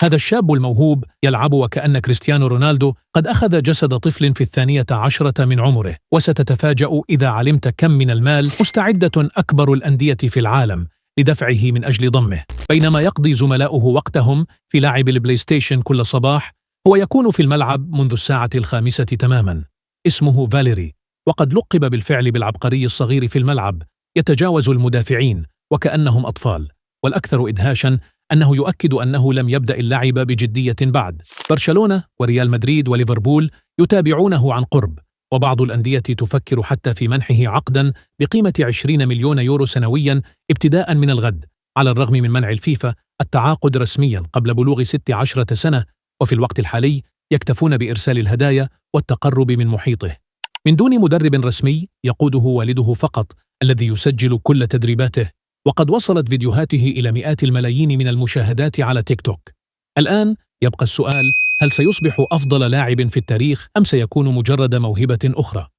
هذا الشاب الموهوب يلعب وكأن كريستيانو رونالدو قد أخذ جسد طفل في 12 من عمره، وستتفاجأ إذا علمت كم من المال مستعدة أكبر الأندية في العالم لدفعه من أجل ضمه. بينما يقضي زملاؤه وقتهم في لعب البلاي ستيشن كل صباح، هو يكون في الملعب منذ الساعة 5 تماما. اسمه فاليري، وقد لقب بالفعل بالعبقري الصغير في الملعب، يتجاوز المدافعين وكأنهم أطفال. والأكثر إدهاشا أنه يؤكد أنه لم يبدأ اللعب بجدية بعد. برشلونة وريال مدريد وليفربول يتابعونه عن قرب، وبعض الأندية تفكر حتى في منحه عقدا بقيمة 20 مليون يورو سنويا ابتداء من الغد، على الرغم من منع الفيفا التعاقد رسميا قبل بلوغ 16 سنة. وفي الوقت الحالي يكتفون بإرسال الهدايا والتقرب من محيطه، من دون مدرب رسمي يقوده والده فقط الذي يسجل كل تدريباته. وقد وصلت فيديوهاته إلى مئات الملايين من المشاهدات على تيك توك. الآن يبقى السؤال: هل سيصبح أفضل لاعب في التاريخ أم سيكون مجرد موهبة أخرى؟